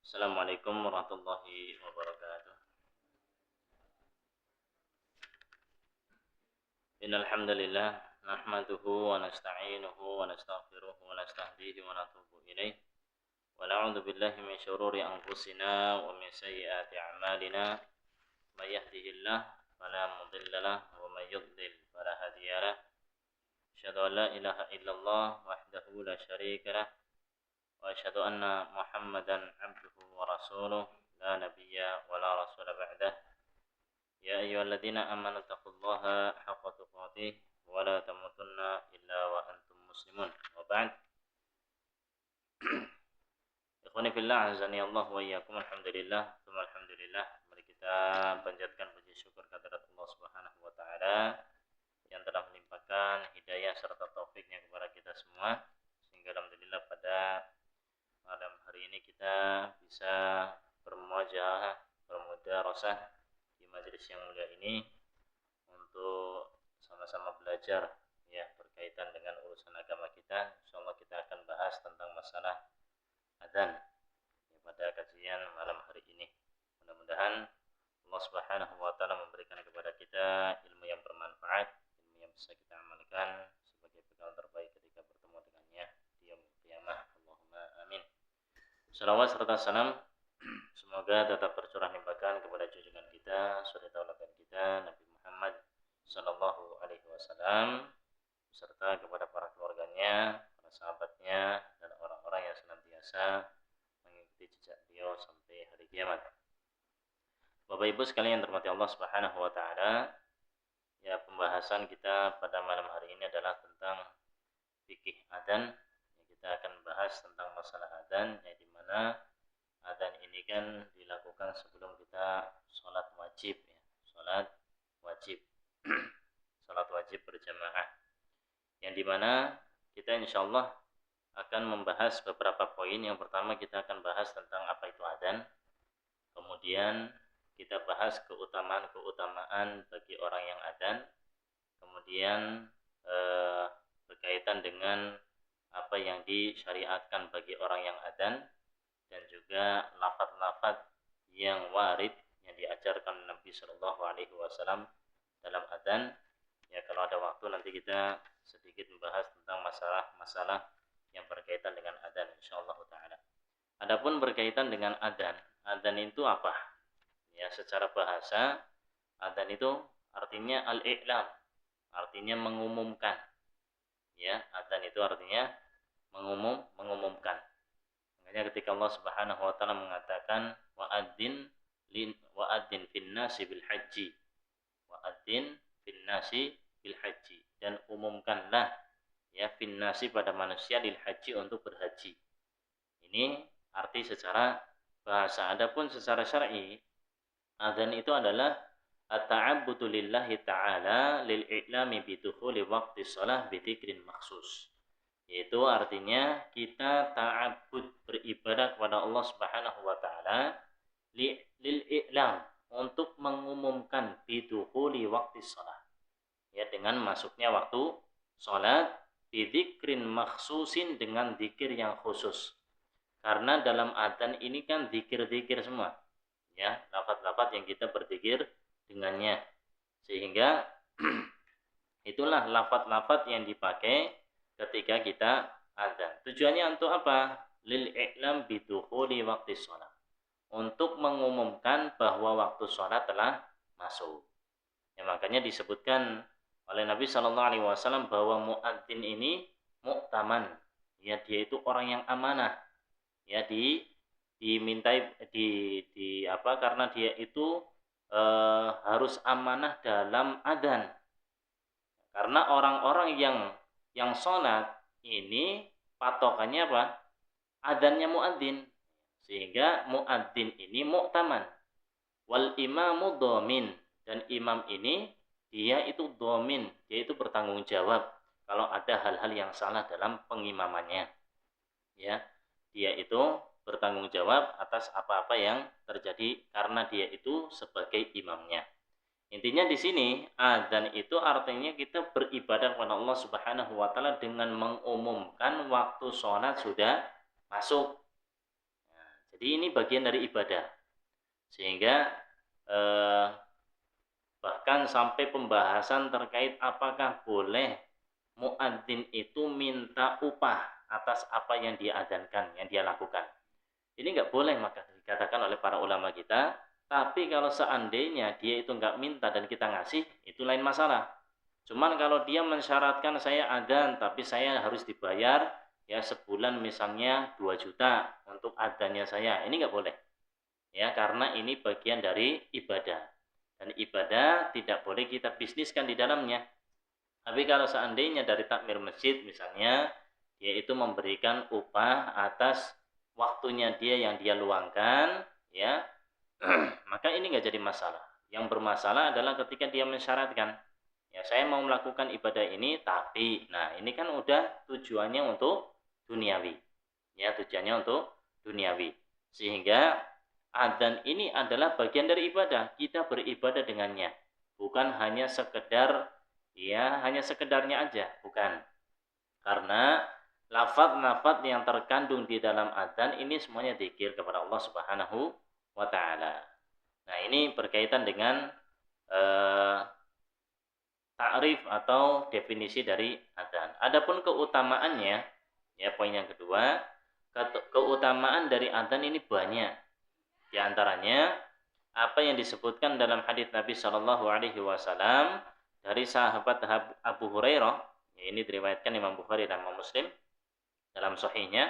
Assalamualaikum warahmatullahi wabarakatuh. Innal hamdalillah nahmaduhu wa nasta'inuhu wa nastaghfiruh wa nastahdihi wa natubu ilaih. Wa na'udzu billahi min syururi anfusina wa min sayyiati a'malina. May yahdihillah fala mudilla lahu wa may yudlil fala hadiya lahu. Asyhadu an la ilaha illallah wahdahu la syarika lah wa asyhadu anna Muhammadan 'abduhu wa rasuluh la nabiyya wa la rasula ba'dah. يا أيها الذين آمنوا اتقوا الله حق تقاته ولا تموتن إلا وأنتم مسلمون وبعد. Ikhwani fillah azani Allah wa iyyakum. Alhamdulillah tsumma alhamdulillah. Mari kita panjatkan puji syukur kehadirat Allah Subhanahu wa taala yang telah melimpahkan hidayah serta taufiknya kepada kita semua, sehingga alhamdulillah pada malam hari ini kita bisa bermuajahah, bermudarasah di majelis yang mulia ini untuk sama-sama belajar ya berkaitan dengan urusan agama kita. Insyaallah kita akan bahas tentang masalah adzan ya, pada kajian malam hari ini. Mudah-mudahan Allah Subhanahu wa taala memberikan kepada kita ilmu yang bermanfaat, ilmu yang bisa kita amalkan sebagai bekal terbaik ketika bertemu dengannya di yaumul qiyamah. Allahumma amin. Salawat serta salam semoga tetap tercurah limpahkan kepada junjungan kita, suri tauladan kita, Nabi Muhammad sallallahu alaihi wasallam, serta kepada para keluarganya, para sahabatnya, dan orang-orang yang senantiasa mengikuti jejak beliau sampai hari kiamat. Bapak Ibu sekalian yang terhormati Allah Subhanahu wa taala, ya pembahasan kita pada malam hari ini adalah tentang fikih adzan. Kita akan bahas tentang masalah adzan, yang dimana adzan ini kan dilakukan sebelum kita sholat wajib ya, sholat wajib sholat wajib berjamaah, yang dimana kita insyaallah akan membahas beberapa poin. Yang pertama kita akan bahas tentang apa itu adzan, kemudian kita bahas keutamaan bagi orang yang adzan, kemudian berkaitan dengan apa yang disyariatkan bagi orang yang adzan, dan juga lafaz-lafaz yang warid yang diajarkan Nabi Shallallahu Alaihi Wasallam dalam adzan. Ya kalau ada waktu nanti kita sedikit membahas tentang masalah-masalah yang berkaitan dengan adzan insyaallah taala. Adapun berkaitan dengan adzan itu apa? Ya secara bahasa adzan itu artinya al-i'lam, artinya mengumumkan. Ya adzan itu artinya mengumumkan. Makanya ketika Allah Subhanahu wa taala mengatakan wa'adzin fin nasi bil haji, wa'adzin fin nasi bil haji, dan umumkanlah ya fin nasi pada manusia lil haji untuk berhaji. Ini arti secara bahasa. Adapun secara syar'i, adzan itu adalah at-ta'abbudu lillahi ta'ala lil i'lami bi dukhuli waqti shalah bi dzikrin makhsus. Yaitu artinya kita ta'abbud, beribadah kepada Allah Subhanahu wa taala lil i'lam, untuk mengumumkan bidukhuli waqti shalah, ya dengan masuknya waktu salat, bidzikrin makhsusin, dengan zikir yang khusus. Karena dalam adzan ini kan zikir-zikir semua, ya lafaz-lafaz yang kita berzikir dengannya, sehingga itulah lafaz-lafaz yang dipakai ketika kita adzan. Tujuannya untuk apa? Lil i'lam bidukhuli waqti shalah, untuk mengumumkan bahwa waktu sholat telah masuk. Ya, makanya disebutkan oleh Nabi Shallallahu Alaihi Wasallam bahwa muadzin ini mu'taman, ya dia itu orang yang amanah, ya dimintai karena dia itu harus amanah dalam adzan. Karena orang-orang yang sholat ini patokannya apa? Adzannya muadzin. Sehingga muadzin ini mu'taman. Wal imamu dhamin, dan imam ini dia itu dhamin, dia itu bertanggung jawab kalau ada hal-hal yang salah dalam pengimamannya. Ya, dia itu bertanggung jawab atas apa-apa yang terjadi karena dia itu sebagai imamnya. Intinya di sini adzan itu artinya kita beribadah kepada Allah Subhanahu wa taala dengan mengumumkan waktu sholat sudah masuk. Jadi ini bagian dari ibadah. Sehingga bahkan sampai pembahasan terkait apakah boleh muadzin itu minta upah atas apa yang dia adzankan, yang dia lakukan. Ini nggak boleh, maka dikatakan oleh para ulama kita. Tapi kalau seandainya dia itu nggak minta dan kita ngasih, itu lain masalah. Cuman kalau dia mensyaratkan saya adzan tapi saya harus dibayar ya sebulan misalnya 2 juta untuk adzannya saya, ini nggak boleh. Ya, karena ini bagian dari ibadah. Dan ibadah tidak boleh kita bisniskan di dalamnya. Tapi kalau seandainya dari takmir masjid misalnya, dia itu memberikan upah atas waktunya dia yang dia luangkan, ya, maka ini nggak jadi masalah. Yang bermasalah adalah ketika dia mensyaratkan, ya saya mau melakukan ibadah ini, tapi, nah ini kan udah tujuannya untuk duniawi, ya tujuannya untuk duniawi, sehingga adzan ini adalah bagian dari ibadah. Kita beribadah dengannya, bukan hanya sekedar hanya sekedarnya aja, bukan. Karena lafaz-lafaz yang terkandung di dalam adzan ini semuanya zikir kepada Allah Subhanahu wa taala. Nah, ini berkaitan dengan takrif atau definisi dari adzan. Adapun keutamaannya, ya poin yang kedua, keutamaan dari adzan ini banyak. Di antaranya apa yang disebutkan dalam hadis Nabi Shallallahu Alaihi Wasallam dari sahabat Abu Hurairah, ini diriwayatkan Imam Bukhari dan Imam Muslim dalam sahihnya,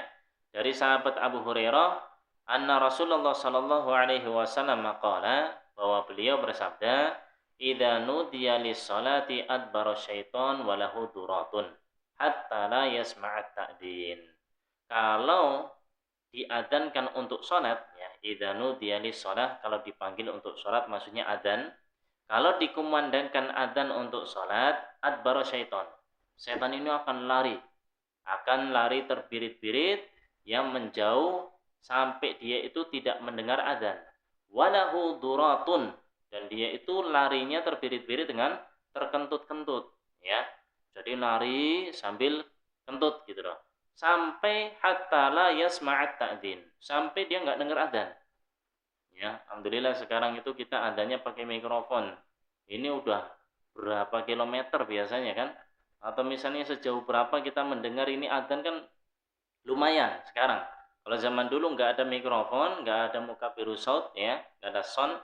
dari sahabat Abu Hurairah, anna Rasulullah Shallallahu Alaihi Wasallam qala, bahwa beliau bersabda, idza nudiya lis-salati adbara syaitan wa lahu duratun hatta la yasma'at ta'din. Kalau diadzankan untuk salat, ya, idza nudiya lis-shalah, kalau dipanggil untuk salat maksudnya adzan. Kalau dikumandangkan adzan untuk salat, adbara syaitan. Setan ini akan lari terbirit-birit yang menjauh sampai dia itu tidak mendengar adzan. Walahu duratun, dan dia itu larinya terbirit-birit dengan terkentut-kentut, ya. Jadi lari sambil kentut gitu loh. Sampai hatta la yasma'at ta'dzin, sampai dia nggak dengar adzan. Ya, alhamdulillah sekarang itu kita adanya pakai mikrofon. Ini udah berapa kilometer biasanya kan? Atau misalnya sejauh berapa kita mendengar ini adzan kan lumayan sekarang. Kalau zaman dulu nggak ada mikrofon, nggak ada mukabiru saut, ya, nggak ada sound,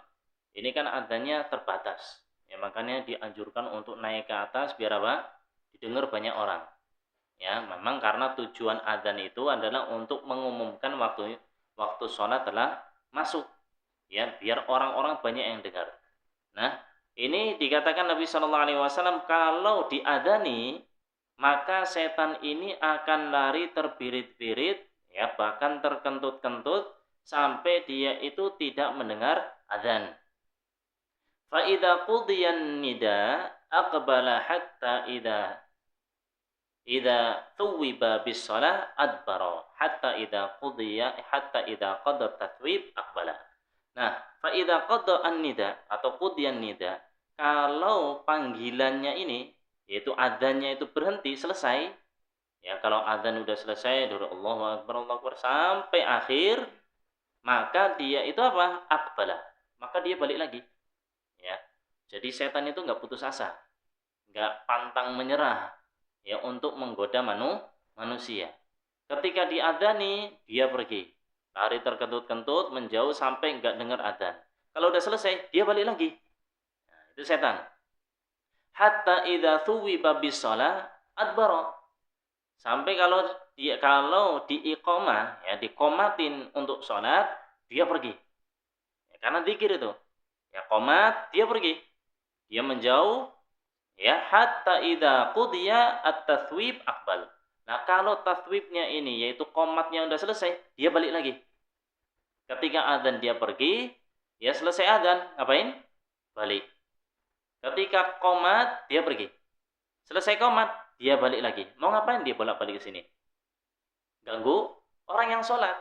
ini kan adanya terbatas. Ya, makanya dianjurkan untuk naik ke atas biar apa? Didengar banyak orang. Ya, memang karena tujuan adzan itu adalah untuk mengumumkan waktu sholat telah masuk. Ya, biar orang-orang banyak yang dengar. Nah, ini dikatakan Nabi Shallallahu Alaihi Wasallam, kalau diadzani maka setan ini akan lari terbirit-birit, ya, bahkan terkentut-kentut sampai dia itu tidak mendengar adzan. Fa idza qudiyan nida aqbala hatta idza thuwiba bis shalah adbara hatta idza qada tathwib aqbala. Nah, fa idza qada an-nida atau qudiyan nida, kalau panggilannya ini yaitu adzannya itu berhenti, selesai, ya, kalau adzan udah selesai dari Allahu Akbar sampai akhir, maka dia itu apa? Aqbala. Maka dia balik lagi. Ya. Jadi setan itu nggak putus asa, nggak pantang menyerah, ya, untuk menggoda manusia. Ketika diadzani, dia pergi, lari terkentut-kentut, menjauh sampai nggak dengar adzan. Kalau udah selesai, dia balik lagi. Nah, itu setan. Hatta idza thuwiba bis shalah adbara. Sampai kalau diiqamah, ya, dikomatin untuk sholat, dia pergi. Ya, karena zikir itu. Ya, qomat, dia pergi. Dia menjauh, ya, hatta idza qudiya at-tathwib aqbal. Nah, kalau tathwibnya ini yaitu qomatnya udah selesai, dia balik lagi. Ketika adzan dia pergi, ya selesai adzan, ngapain? Balik. Ketika qomat, dia pergi. Selesai qomat, dia balik lagi. Mau ngapain dia bolak-balik ke sini? Ganggu orang yang sholat.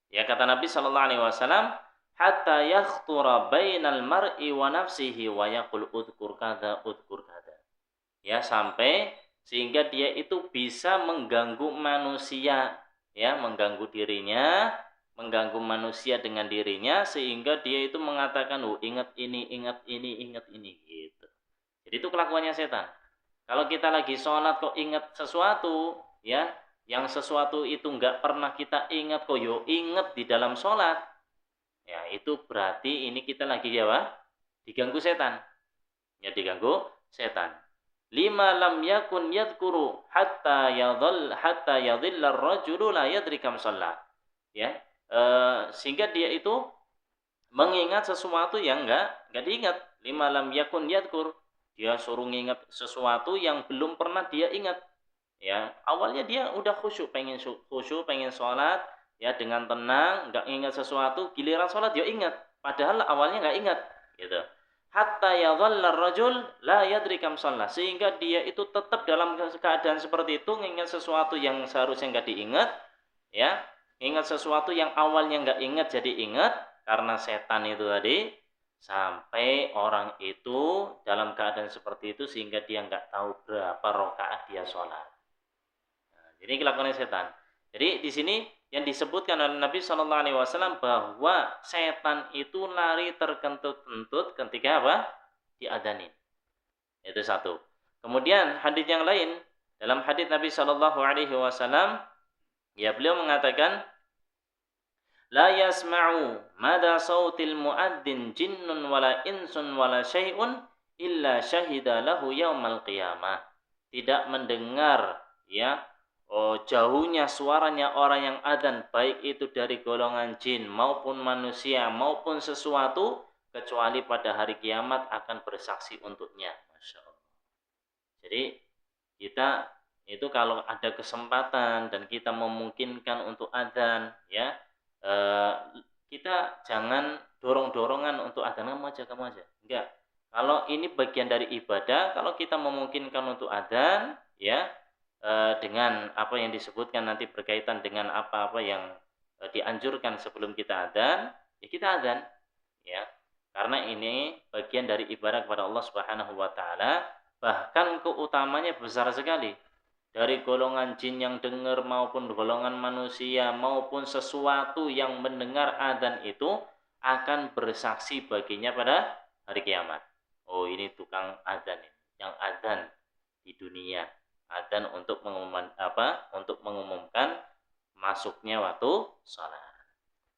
Ya, kata Nabi Shallallahu Alaihi Wasallam, hatta yakhtura bainal mar'i wa nafsihi wa yaqul udkur kada. Ya, sampai sehingga dia itu bisa mengganggu manusia, ya, mengganggu dirinya, mengganggu manusia dengan dirinya sehingga dia itu mengatakan, "Oh, ingat ini, ingat ini, ingat ini." Gitu. Jadi itu kelakuannya setan. Kalau kita lagi sholat kok ingat sesuatu, ya, yang sesuatu itu nggak pernah kita ingat kok yo ingat di dalam sholat, ya itu berarti ini kita lagi ya, Pak, diganggu setan. Ya diganggu setan. Lima lam yakun yadhkuru hatta yadhilla ar-rajulu la yadri kam shalla. Ya. Sehingga dia itu mengingat sesuatu yang enggak diingat. Lima lam yakun yadhkur. Dia suruh ngingat sesuatu yang belum pernah dia ingat. Ya, awalnya dia udah khusyuk, pengen sholat, ya dengan tenang, enggak ingat sesuatu, giliran sholat dia ingat. Padahal awalnya enggak ingat, gitu. Hatta yadhalla ar-rajul la yadri kam shalla, sehingga dia itu tetap dalam keadaan seperti itu, mengingat sesuatu yang seharusnya enggak diingat, ya. Ingat sesuatu yang awalnya enggak ingat jadi ingat karena setan itu tadi, sampai orang itu dalam keadaan seperti itu sehingga dia enggak tahu berapa rakaat dia sholat. Nah, jadi kelakuan setan. Jadi di sini yang disebutkan oleh Nabi Shallallahu Alaihi Wasallam bahwa setan itu lari terkentut-kentut ketika apa? Diadanin. Itu satu. Kemudian hadis yang lain, dalam hadis Nabi Shallallahu Alaihi Wasallam, ya beliau mengatakan, la yasma'u mada sautil muadzin jinnun wala insun wala syai'un illa syahida lahu yaumal qiyamah. Tidak mendengar, ya, jauhnya suaranya orang yang adzan, baik itu dari golongan jin maupun manusia maupun sesuatu, kecuali pada hari kiamat akan bersaksi untuknya. Masya Allah. Jadi kita itu kalau ada kesempatan dan kita memungkinkan untuk adzan, ya, kita jangan dorong-dorongan untuk adzan, kamu aja. Enggak. Kalau ini bagian dari ibadah, kalau kita memungkinkan untuk adzan, ya, dengan apa yang disebutkan nanti berkaitan dengan apa-apa yang dianjurkan sebelum kita adzan, ya kita adzan, ya. Karena ini bagian dari ibadah kepada Allah Subhanahu wa taala, bahkan keutamanya besar sekali. Dari golongan jin yang dengar maupun golongan manusia maupun sesuatu yang mendengar adzan itu akan bersaksi baginya pada hari kiamat. Oh, ini tukang adzan ini, yang adzan di dunia. Adzan untuk mengumumkan masuknya waktu salat.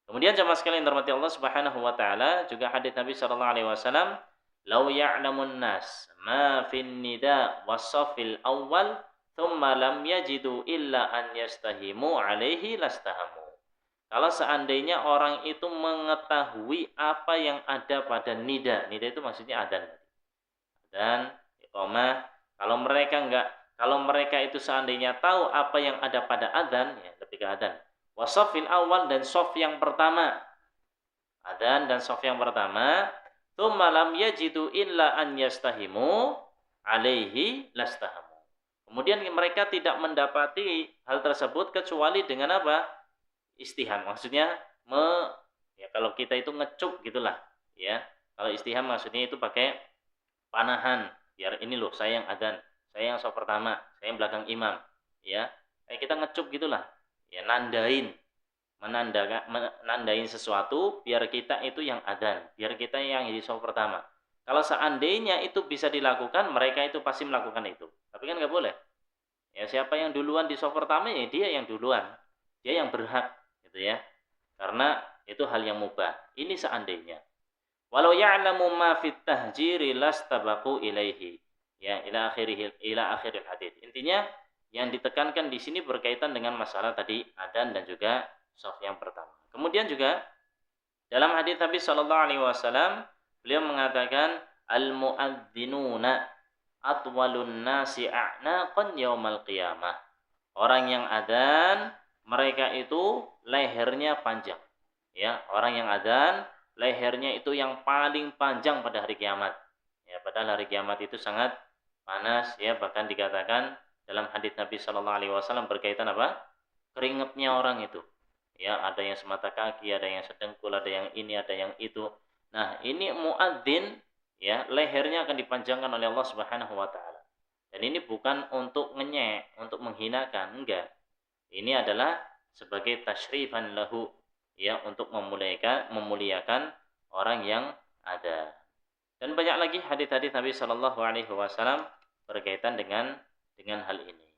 Kemudian jemaah sekalian dirahmati Allah Subhanahu wa taala, juga hadis Nabi sallallahu alaihi wasallam, "Lau ya'lamun nas ma fin nida was-saffil awwal, thumma lam yajidu illa an yastahimu alaihi lastahamu." Kalau seandainya orang itu mengetahui apa yang ada pada nida itu maksudnya adzan. Dan iqamah, kalau mereka itu seandainya tahu apa yang ada pada adzan, ya lebih ke adzan. Wasafil awal, dan sof yang pertama. Adzan dan sof yang pertama, tsumma lam yajidu illa an yastahimu alaihi lastahamu. Kemudian mereka tidak mendapati hal tersebut kecuali dengan apa? Istiham. Maksudnya ya kalau kita itu ngecup gitulah, ya. Kalau istiham maksudnya itu pakai panahan, biar ini loh saya yang adzan, saya yang sof pertama, saya yang belakang imam, ya. Kayak kita ngecup gitulah, ya, menandain sesuatu biar kita itu yang adzan, biar kita yang di sof pertama. Kalau seandainya itu bisa dilakukan, mereka itu pasti melakukan itu. Tapi kan nggak boleh. Ya, siapa yang duluan di sof pertama, ya dia yang duluan, dia yang berhak, gitu ya. Karena itu hal yang mubah. Ini seandainya. Walau ya'lamu ma fit tahjiri lastabaqu ilaihi. Ya, ila akhiril hadits. Intinya yang ditekankan di sini berkaitan dengan masalah tadi adzan dan juga shaf yang pertama. Kemudian juga dalam hadis Nabi sallallahu alaihi wasallam beliau mengatakan al-muadzzinuna atwalun nasi a'naqan yaumal qiyamah. Orang yang adzan mereka itu lehernya panjang. Ya, orang yang adzan lehernya itu yang paling panjang pada hari kiamat. Ya, padahal hari kiamat itu sangat panas, ya, bahkan dikatakan dalam hadis Nabi Shallallahu Alaihi Wasallam berkaitan apa? Keringatnya orang itu. Ya, ada yang semata kaki, ada yang sedengkul, ada yang ini, ada yang itu. Nah, ini muadzin, ya, lehernya akan dipanjangkan oleh Allah Subhanahu Wa Taala. Dan ini bukan untuk ngenyek, untuk menghinakan, enggak. Ini adalah sebagai tasyrifan lahu, ya untuk memuliakan orang yang ada. Dan banyak lagi hadis-hadis Nabi Shallallahu Alaihi Wasallam berkaitan dengan hal ini.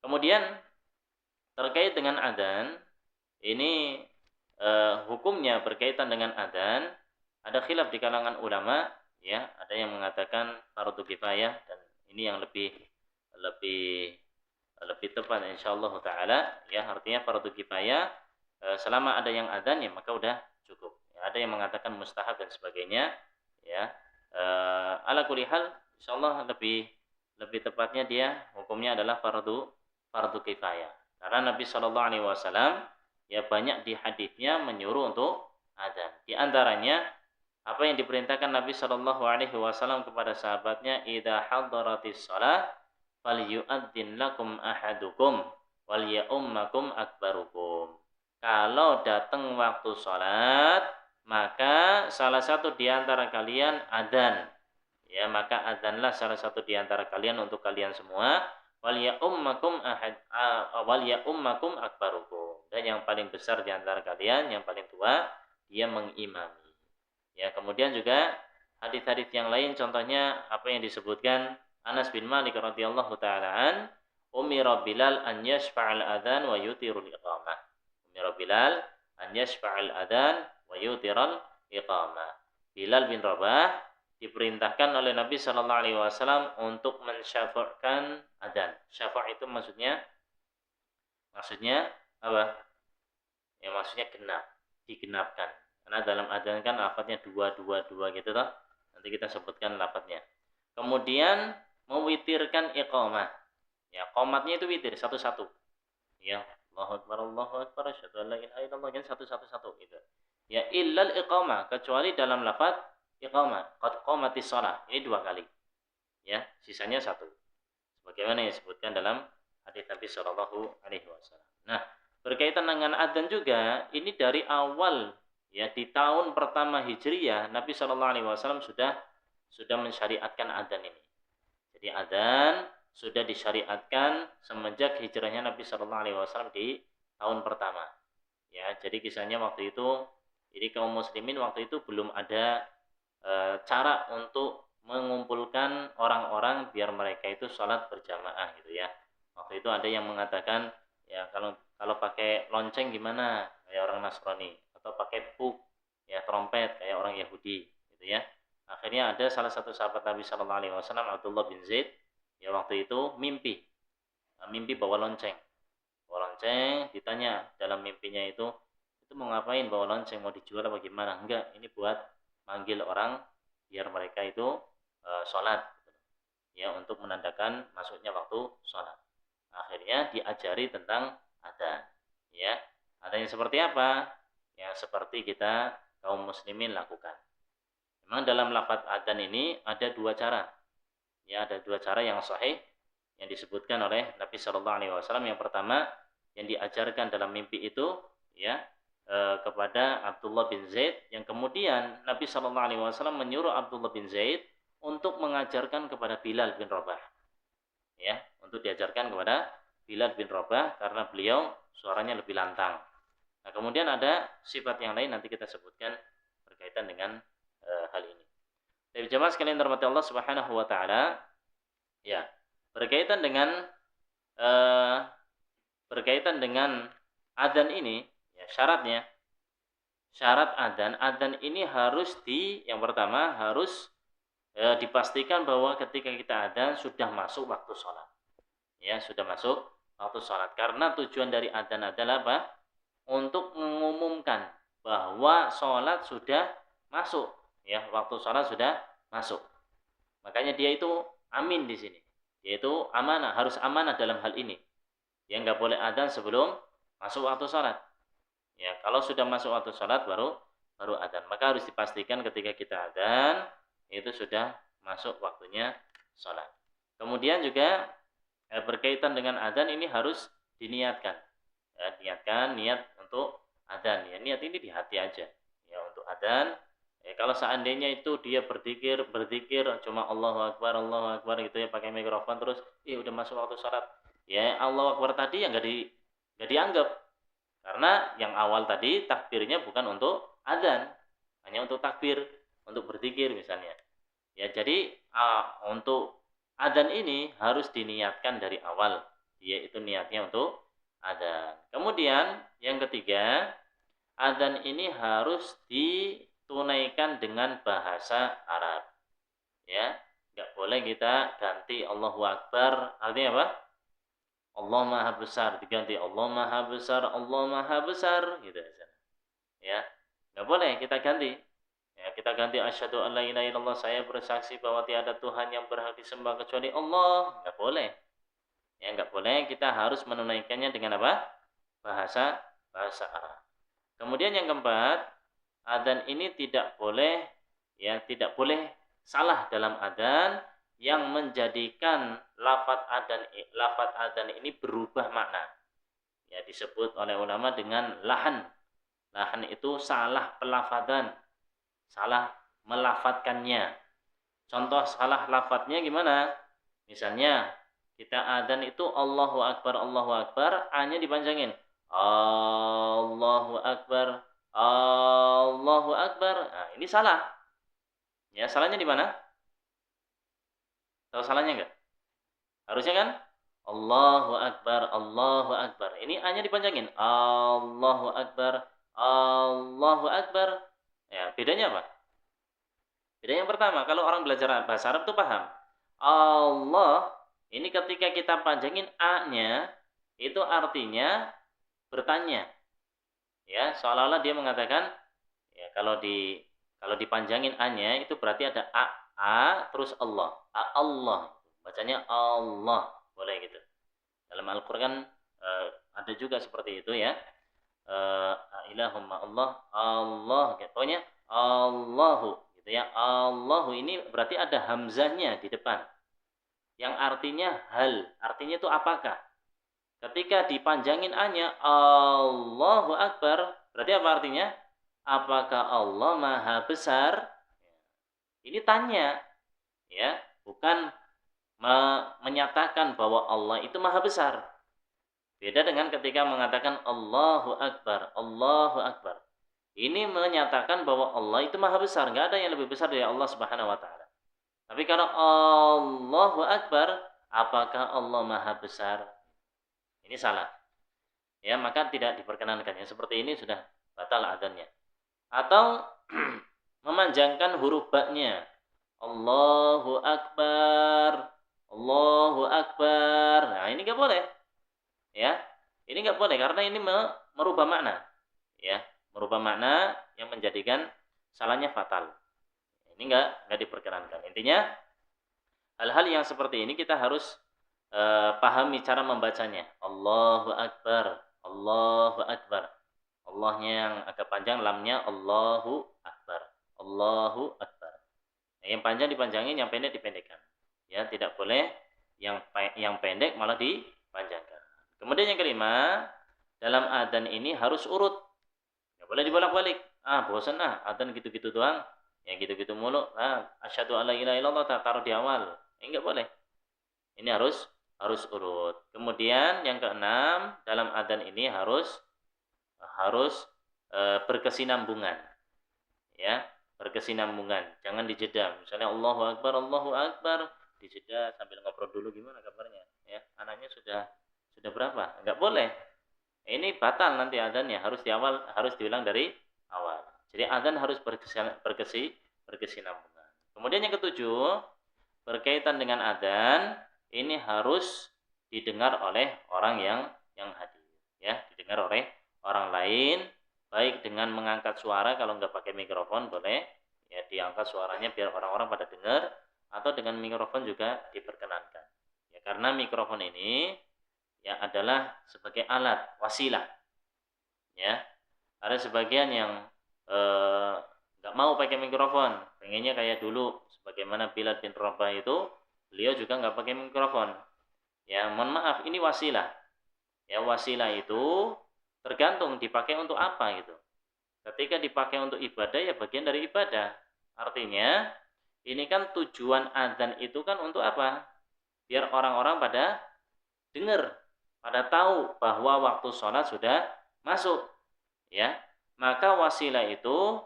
Kemudian terkait dengan adzan, ini hukumnya berkaitan dengan adzan ada khilaf di kalangan ulama, ya, ada yang mengatakan fardu kifayah, dan ini yang lebih lebih lebih tepat insyaallah taala, ya, artinya fardu kifayah selama ada yang adzan ya maka udah cukup. Ya, ada yang mengatakan mustahab dan sebagainya, ya. Ala kulli hal insyaallah lebih tepatnya dia hukumnya adalah fardu kifayah. Karena Nabi Shallallahu alaihi wasallam ya banyak di hadisnya menyuruh untuk adzan. Di antaranya apa yang diperintahkan Nabi Shallallahu alaihi wasallam kepada sahabatnya, idza hadaratis shalah falyu'adzin lakum ahadukum wal ya'ummakum akbarukum. Kalau datang waktu salat, maka salah satu di antara kalian adzan. Ya, maka adzanlah salah satu di antara kalian untuk kalian semua, wal ya'ummakum akbarukum. Dan yang paling besar di antara kalian, yang paling tua, dia mengimami. Ya, kemudian juga hadis-hadis yang lain, contohnya apa yang disebutkan Anas bin Malik radhiyallahu taala an, umira Bilal an yashfa'al adzan wa yutirul iqamah. Umira Bilal an yashfa'al adzan wa yutirul iqamah. Bilal bin Rabah diperintahkan oleh Nabi Shallallahu alaihi wasallam untuk mensyafa'kan adzan. Syafa' itu maksudnya apa? Ya maksudnya digenapkan. Karena dalam adzan kan lafadznya 2 gitu toh. Nanti kita sebutkan lafadznya. Kemudian mewitirkan iqamah. Ya, qomatnya itu witir satu-satu. Ya, Allahu akbar, asyhadu an la ilaha illallah, kan satu-satu gitu. Ya, illal iqamah, kecuali dalam lafaz iqamah, qad qamatis shalah. Ini 2 kali. Ya, sisanya 1. Sebagaimana yang disebutkan dalam hadis Nabi sallallahu alaihi wasallam. Nah, berkaitan dengan adzan juga, ini dari awal ya di tahun pertama Hijriyah Nabi sallallahu alaihi wasallam sudah mensyariatkan adzan ini. Jadi adzan sudah disyariatkan semenjak hijrahnya Nabi Shallallahu Alaihi Wasallam di tahun pertama. Ya, jadi kisahnya waktu itu, jadi kaum muslimin waktu itu belum ada cara untuk mengumpulkan orang-orang biar mereka itu sholat berjamaah gitu ya. Waktu itu ada yang mengatakan ya kalau pakai lonceng gimana kayak orang Nasrani, atau pakai puk ya trompet kayak orang Yahudi gitu ya. Akhirnya ada salah satu sahabat Nabi Shallallahu Alaihi Wasallam, Abdullah bin Zaid, ya waktu itu mimpi bawa lonceng. Ditanya dalam mimpinya itu mau ngapain bawa lonceng, mau dijual apa gimana? Enggak, ini buat manggil orang biar mereka itu sholat, ya, untuk menandakan masuknya waktu sholat. Akhirnya diajari tentang adzan, ya. Adzan yang seperti apa? Yang seperti kita kaum muslimin lakukan. Memang dalam lafaz adzan ini ada 2 cara. Ya, ada 2 cara yang sahih yang disebutkan oleh Nabi Shallallahu alaihi wasallam. Yang pertama yang diajarkan dalam mimpi itu ya kepada Abdullah bin Zaid, yang kemudian Nabi Shallallahu alaihi wasallam menyuruh Abdullah bin Zaid untuk mengajarkan kepada Bilal bin Rabah. Ya, untuk diajarkan kepada Bilal bin Rabah karena beliau suaranya lebih lantang. Nah, kemudian ada sifat yang lain nanti kita sebutkan berkaitan dengan hal ini. Dari jemaah sekalian terhormat Allah Subhanahu wa taala, ya, berkaitan dengan adzan ini, ya, syarat adzan ini harus yang pertama harus dipastikan bahwa ketika kita adzan sudah masuk waktu sholat. Ya, sudah masuk waktu sholat. Karena tujuan dari adzan adalah apa? Untuk mengumumkan bahwa sholat sudah masuk. Ya, waktu sholat sudah masuk. Makanya dia itu amin di sini. Dia itu amanah, harus amanah dalam hal ini. Ya, nggak boleh adzan sebelum masuk waktu sholat. Ya, kalau sudah masuk waktu sholat baru adzan. Maka harus dipastikan ketika kita adzan itu sudah masuk waktunya sholat. Kemudian juga berkaitan dengan adzan ini harus diniatkan. Ya, niat untuk adzan. Ya, niat ini di hati aja. Ya, untuk adzan. Ya, kalau seandainya itu dia berzikir cuma Allahu Akbar gitu ya, pakai mikrofon terus udah masuk waktu sholat. Ya, Allahu Akbar tadi yang enggak dianggap. Karena yang awal tadi takbirnya bukan untuk adzan, hanya untuk takbir, untuk berzikir misalnya. Ya, jadi untuk adzan ini harus diniatkan dari awal, yaitu niatnya untuk adzan. Kemudian yang ketiga, adzan ini harus ditunaikan dengan bahasa Arab. Ya, nggak boleh kita ganti Allahu Akbar, artinya apa? Allah Maha Besar diganti Allah Maha Besar, Allah Maha Besar, gitu ya. Nggak boleh kita ganti. Ya, kita ganti asyhadu an la ilaha illallah, saya bersaksi bahwa tiada Tuhan yang berhak disembah kecuali Allah. Nggak boleh. Ya, nggak boleh. Kita harus menunaikannya dengan apa? Bahasa Arab. Kemudian yang keempat, adzan ini tidak boleh, ya, tidak boleh salah dalam adzan yang menjadikan lafaz adzan ini berubah makna. Ya, disebut oleh ulama dengan lahan. Lahan itu salah pelafadzan, salah melafadzkannya. Contoh salah lafadznya gimana? Misalnya kita adzan itu Allahu Akbar, A-nya dipanjangin. Allahu Akbar, Allahu Akbar. Nah, ini salah. Ya, salahnya di mana? Tahu salahnya enggak? Harusnya kan Allahu Akbar, Allahu Akbar. Ini A-nya dipanjangin. Allahu Akbar, Allahu Akbar. Ya, bedanya apa? Bedanya yang pertama, kalau orang belajar bahasa Arab itu paham. Allah, ini ketika kita panjangin A-nya, itu artinya bertanya. Ya, seolah-olah dia mengatakan, ya, kalau dipanjangin A-nya itu berarti ada A terus Allah. Allah. Bacanya Allah. Boleh gitu. Dalam Al-Qur'an ada juga seperti itu ya. Ilahumma Allah, Allah, pokoknya Allahu gitu ya. Allahu ini berarti ada hamzahnya di depan. Yang artinya hal, artinya itu apakah? Ketika dipanjangin A-nya Allahu Akbar, berarti apa artinya? Apakah Allah Maha Besar? Ini tanya, ya, bukan menyatakan bahwa Allah itu Maha Besar. Beda dengan ketika mengatakan Allahu Akbar, Allahu Akbar. Ini menyatakan bahwa Allah itu Maha Besar, nggak ada yang lebih besar dari Allah Subhanahu wa taala. Tapi kalau Allahu Akbar, apakah Allah Maha Besar? Ini salah. Ya, maka tidak diperkenankan. Yang seperti ini sudah batal adzannya. Atau memanjangkan huruf ba-nya. Allahu Akbar, Allahu Akbar. Nah, ini nggak boleh. Ya, ini nggak boleh karena ini merubah makna. Ya, merubah makna yang menjadikan salahnya fatal. Ini nggak diperkenankan. Intinya hal-hal yang seperti ini kita harus pahami cara membacanya. Allahu Akbar, Allahu Akbar. Allahnya yang agak panjang, lamnya Allahu Akbar, Allahu Akbar. Nah, yang panjang dipanjangin, yang pendek dipendekkan. Ya, tidak boleh yang pendek malah dipanjangkan. Kemudian yang kelima, dalam adzan ini harus urut. Nggak boleh dibolak-balik. Bosan adzan gitu-gitu doang. Yang gitu-gitu mulu. Asyhadu alla ilaha illallah taruh di awal. Nggak boleh. Ini harus urut. Kemudian yang keenam, dalam adzan ini harus berkesinambungan. Ya, berkesinambungan. Jangan dijeda. Misalnya Allahu Akbar, dijeda sambil ngobrol dulu gimana kabarnya? Ya, anaknya sudah berapa? Enggak boleh. Ini batal nanti adzannya, harus diulang dari awal. Jadi adzan harus berkesinambungan. Kemudian yang ketujuh, berkaitan dengan adzan, ini harus didengar oleh orang yang hadir, ya, didengar oleh orang lain, baik dengan mengangkat suara, kalau nggak pakai mikrofon boleh, ya, diangkat suaranya biar orang-orang pada dengar, atau dengan mikrofon juga diperkenankan. Ya, karena mikrofon ini ya adalah sebagai alat wasilah. Ya, ada sebagian yang nggak mau pakai mikrofon, pengennya kayak dulu, sebagaimana Bilal bin Rabah itu, beliau juga nggak pakai mikrofon. Ya, mohon maaf, ini wasilah. Ya, wasilah itu tergantung dipakai untuk apa gitu. Ketika dipakai untuk ibadah, ya bagian dari ibadah. Artinya, ini kan tujuan adzan itu kan untuk apa? Biar orang-orang pada dengar, pada tahu bahwa waktu sholat sudah masuk, ya. Maka wasilah itu,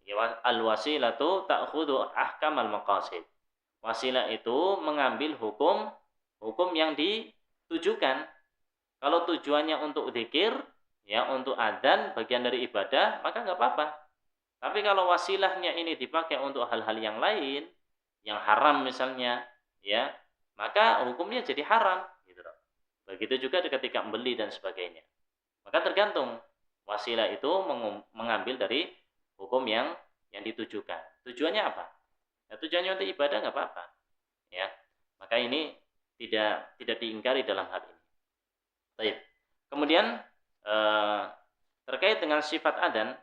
ya, al-wasilatu ta'khudhu ahkamal maqasid. Wasilah itu mengambil hukum yang ditujukan. Kalau tujuannya untuk zikir, ya, untuk adzan, bagian dari ibadah, maka nggak apa-apa. Tapi kalau wasilahnya ini dipakai untuk hal-hal yang lain, yang haram misalnya, ya, maka hukumnya jadi haram, gitu loh. Begitu juga ketika membeli dan sebagainya. Maka tergantung wasilah itu mengambil dari hukum yang ditujukan. Tujuannya apa? Ya, tujuannya untuk ibadah nggak apa-apa, ya. Maka ini tidak diingkari dalam hal ini. Baik. Kemudian terkait dengan sifat adzan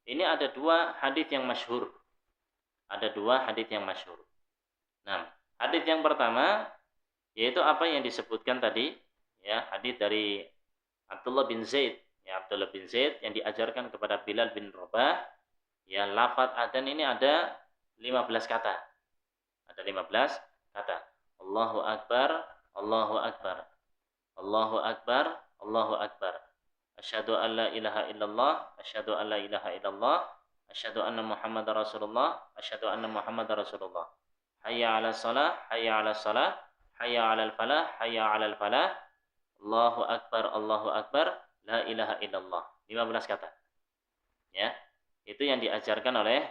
ini ada dua hadis yang masyhur. Nah, hadis yang pertama yaitu apa yang disebutkan tadi, ya, hadis dari Abdullah bin Zaid, ya, Abdullah bin Zaid yang diajarkan kepada Bilal bin Rabah, ya, lafaz adzan ini ada 15 kata. Ada 15 kata. Allahu akbar, Allahu akbar. Allahu akbar, Allahu akbar. Asyhadu an la ilaha illallah, asyhadu an la ilaha illallah, asyhadu anna Muhammadar Rasulullah, asyhadu anna Muhammadar Rasulullah. Hayya 'alas shalah, hayya 'alas shalah, hayya 'alal falah, hayya 'alal falah. Allahu akbar, Allahu akbar, la ilaha illallah. 15 kata. Ya. Itu yang diajarkan oleh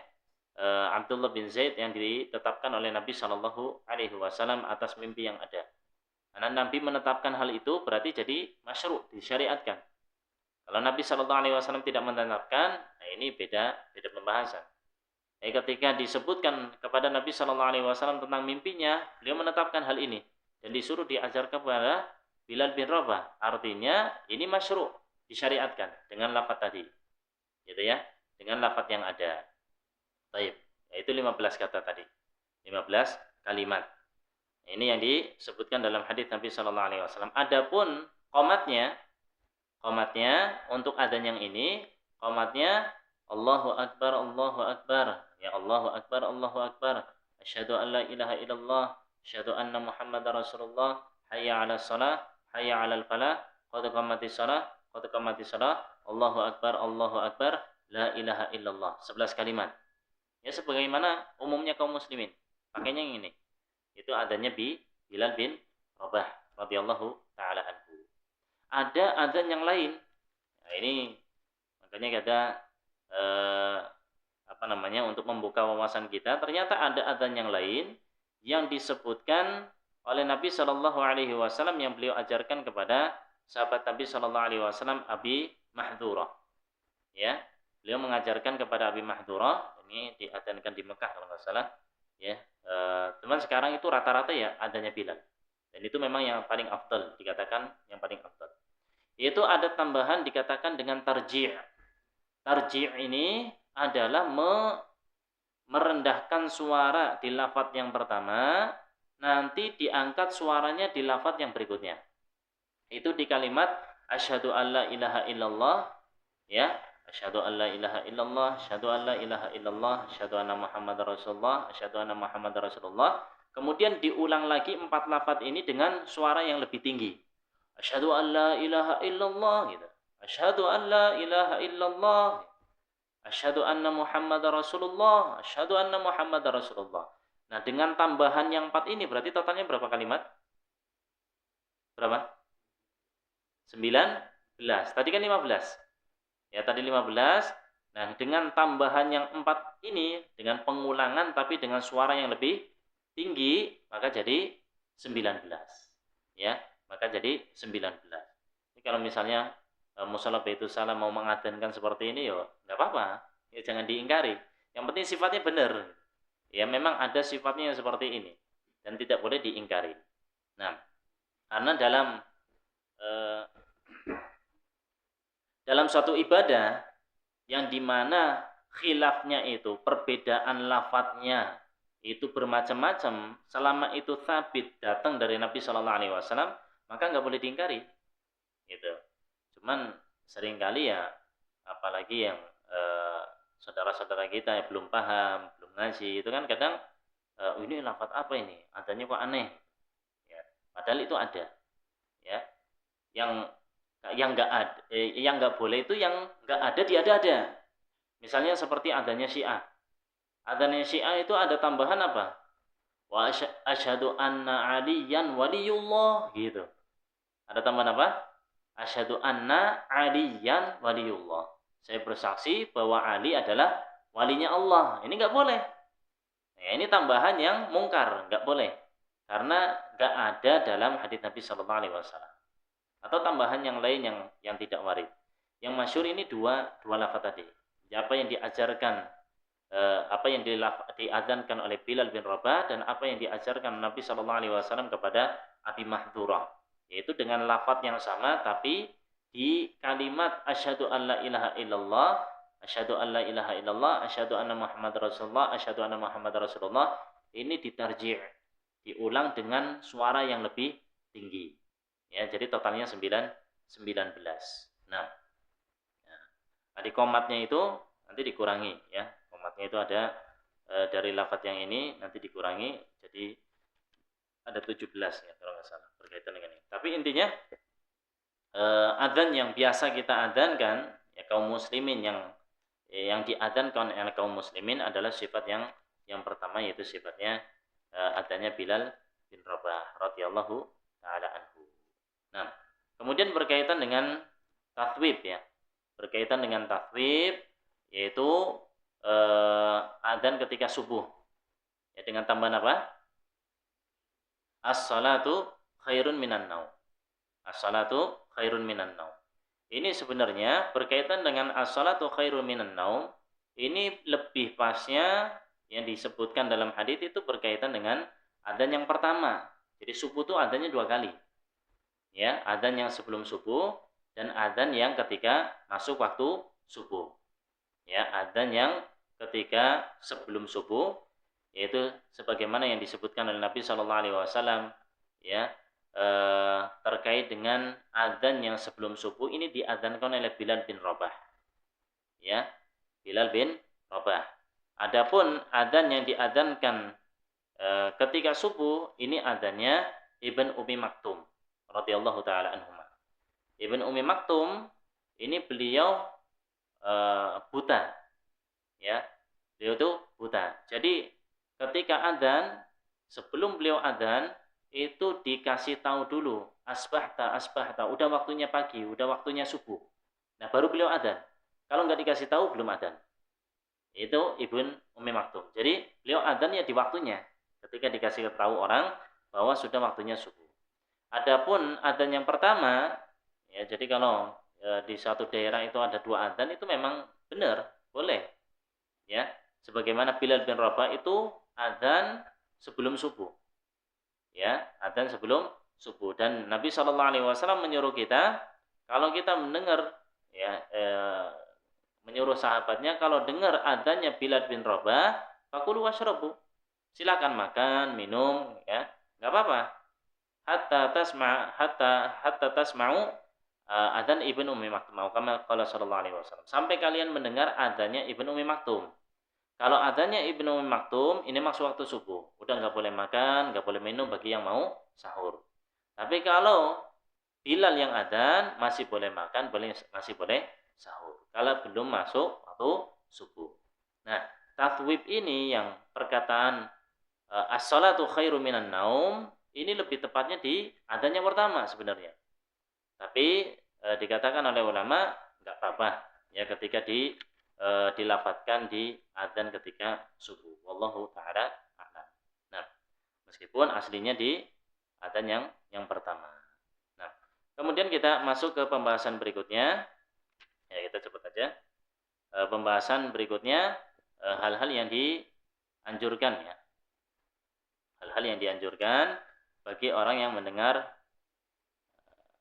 Abdullah bin Zaid yang ditetapkan oleh Nabi Shallallahu alaihi wasallam atas mimpi yang ada. Karena Nabi menetapkan hal itu berarti jadi masyru', disyariatkan. Kalau Nabi Shallallahu alaihi wasallam tidak menetapkan, nah ini beda pembahasan. Ketika disebutkan kepada Nabi Shallallahu alaihi wasallam tentang mimpinya, beliau menetapkan hal ini dan disuruh diajar kepada Bilal bin Rabah. Artinya ini masyru', disyariatkan dengan lafaz tadi. Gitu ya, dengan lafaz yang ada. Baik, yaitu 15 kata tadi. 15 kalimat. Ini yang disebutkan dalam hadis Nabi Shallallahu alaihi wasallam. Adapun qomatnya untuk adzan yang ini, qomatnya Allahu akbar, Allahu akbar. Ya, Allahu akbar, Allahu akbar. Asyhadu an la ilaha illallah, asyhadu anna Muhammadar Rasulullah. Hayya 'alas shalah, hayya 'alal falah. Qad qamatis shalah, qad qamatis shalah. Allahu akbar, Allahu akbar. La ilaha illallah. 11 kalimat. Ya, sebagaimana umumnya kaum muslimin pakainya yang ini. Itu adanya Bilal bin Rabah radhiyallahu taala anhu. Ada adzan yang lain. Nah, ini makanya kata untuk membuka wawasan kita, ternyata ada adzan yang lain yang disebutkan oleh Nabi Shallallahu alaihi wasallam yang beliau ajarkan kepada sahabat Nabi Shallallahu alaihi wasallam Abi Mahdurah. Ya, beliau mengajarkan kepada Abi Mahdurah, ini diadzankan di Mekah kalau nggak salah, ya. Cuman sekarang itu rata-rata ya adanya Bilal. Dan itu memang yang paling afdal, dikatakan yang paling afdal. Itu ada tambahan dikatakan dengan tarji'. Tarji' ini adalah merendahkan suara di lafaz yang pertama, nanti diangkat suaranya di lafaz yang berikutnya. Itu di kalimat asyhadu alla ilaha illallah, ya. Asyhadu an la ilaha illallah, asyhadu an la ilaha illallah, asyhadu anna Muhammadar Rasulullah, asyhadu anna Muhammadar Rasulullah. Kemudian diulang lagi 4 lafaz ini dengan suara yang lebih tinggi. Asyhadu an la ilaha illallah gitu. Asyhadu an la ilaha illallah. Asyhadu anna Muhammadar Rasulullah, asyhadu anna Muhammadar Rasulullah. Nah, dengan tambahan yang 4 ini berarti totalnya berapa kalimat? Berapa? 19. Tadi kan 15. Ya, tadi 15. Nah, dengan tambahan yang 4 ini, dengan pengulangan tapi dengan suara yang lebih tinggi, maka jadi 19. Ya, maka jadi 19. Ini kalau misalnya Mushola Baitus Salam mau mengadzankan seperti ini, ya nggak apa-apa. Ya, jangan diingkari. Yang penting sifatnya benar. Ya, memang ada sifatnya yang seperti ini dan tidak boleh diingkari. Nah, karena dalam suatu ibadah yang dimana khilafnya itu, perbedaan lafadznya itu bermacam-macam, selama itu sabit datang dari Nabi Shallallahu alaihi wasallam, maka nggak boleh diingkari. Gitu. Cuman seringkali ya, apalagi yang saudara-saudara kita yang belum paham, belum ngaji, itu kan kadang ini lafadz apa ini? Adanya kok aneh. Ya, padahal itu ada. Ya. Yang yang nggak boleh itu yang nggak ada diada-ada. Misalnya seperti adanya Syiah. Adanya Syiah itu ada tambahan apa? Wa asyhadu anna aliyan waliyullah gitu. Ada tambahan apa? Asyhadu anna aliyan waliyullah. Saya bersaksi bahwa Ali adalah walinya Allah. Ini nggak boleh. Nah, ini tambahan yang mungkar, nggak boleh. Karena nggak ada dalam hadits Nabi Shallallahu Alaihi Wasallam. Atau tambahan yang lain yang tidak warid. Yang masyhur ini dua lafaz tadi. Apa yang diajarkan, apa yang diadzankan oleh Bilal bin Rabah dan apa yang diajarkan Nabi Shallallahu Alaihi Wasallam kepada Abi Mahdurah, yaitu dengan lafaz yang sama tapi di kalimat asyhadu alla ilaha illallah, asyhadu alla ilaha illallah, asyhadu anna Muhammad Rasulullah, asyhadu anna Muhammad Rasulullah, ini ditarji', diulang dengan suara yang lebih tinggi. Ya, jadi totalnya 19. Nah, di komatnya itu nanti dikurangi ya. Komatnya itu ada dari lafaz yang ini nanti dikurangi jadi ada 17 ya kalau nggak salah berkaitan dengan ini. Tapi intinya adzan yang biasa kita adzankan ya kaum muslimin yang diadzankan oleh kaum muslimin adalah sifat yang pertama, yaitu sifatnya adzannya Bilal bin Rabah radhiyallahu taala anhu. Nah, kemudian berkaitan dengan tathwib ya. Berkaitan dengan tathwib yaitu adzan ketika subuh. Ya, dengan tambahan apa? As-salatu khairun minan naum. As-salatu khairun minan naum. Ini sebenarnya berkaitan dengan as-salatu khairun minan naum. Ini lebih pasnya yang disebutkan dalam hadis itu berkaitan dengan adzan yang pertama. Jadi subuh itu adzannya 2 kali. Ya, adzan yang sebelum subuh dan adzan yang ketika masuk waktu subuh. Ya, adzan yang ketika sebelum subuh yaitu sebagaimana yang disebutkan oleh Nabi Shallallahu Alaihi Wasallam ya, terkait dengan adzan yang sebelum subuh ini diadzankan oleh Bilal bin Rabah. Ya, Bilal bin Rabah. Adapun adzan yang diadzankan ketika subuh ini adzannya Ibn Ummi Maktum radhiyallahu taala anhuma. Ibn Ummi Maktum ini beliau buta, ya, beliau itu buta. Jadi ketika adzan, sebelum beliau adzan itu dikasih tahu dulu, asbahta, udah waktunya pagi, udah waktunya subuh. Nah baru beliau adzan. Kalau nggak dikasih tahu belum adzan. Itu Ibn Ummi Maktum. Jadi beliau adzan ya di waktunya, ketika dikasih tahu orang bahwa sudah waktunya subuh. Adapun adzan yang pertama, ya jadi kalau di satu daerah itu ada 2 adzan itu memang benar, boleh. Ya, sebagaimana Bilal bin Rabah itu adzan sebelum subuh. Ya, adzan sebelum subuh dan Nabi Shallallahu Alaihi Wasallam menyuruh kita kalau kita mendengar ya menyuruh sahabatnya kalau dengar adzannya Bilal bin Rabah, fakulu washrabu. Silakan makan, minum ya, nggak apa-apa. Hatta tasma'u adzan Ibnu Ummi Maktum kama qala sallallahu alaihi wasallam. Sampai kalian mendengar adzannya Ibnu Ummi Maktum. Kalau adzannya Ibnu Ummi Maktum ini masuk waktu subuh, udah nggak boleh makan, nggak boleh minum bagi yang mau sahur. Tapi kalau Bilal yang adzan masih boleh makan, masih boleh sahur. Kalau belum masuk waktu subuh. Nah, tathwib ini yang perkataan as-salatu khairu minan naum ini lebih tepatnya di adzan yang pertama sebenarnya. Tapi dikatakan oleh ulama nggak apa-apa ya ketika dilafadzkan di adzan ketika subuh. Wallahu taala a'lam. Nah, meskipun aslinya di adzan yang pertama. Nah, kemudian kita masuk ke pembahasan berikutnya. Ya, kita cepat aja. Pembahasan berikutnya hal-hal yang dianjurkan ya. Hal-hal yang dianjurkan bagi orang yang mendengar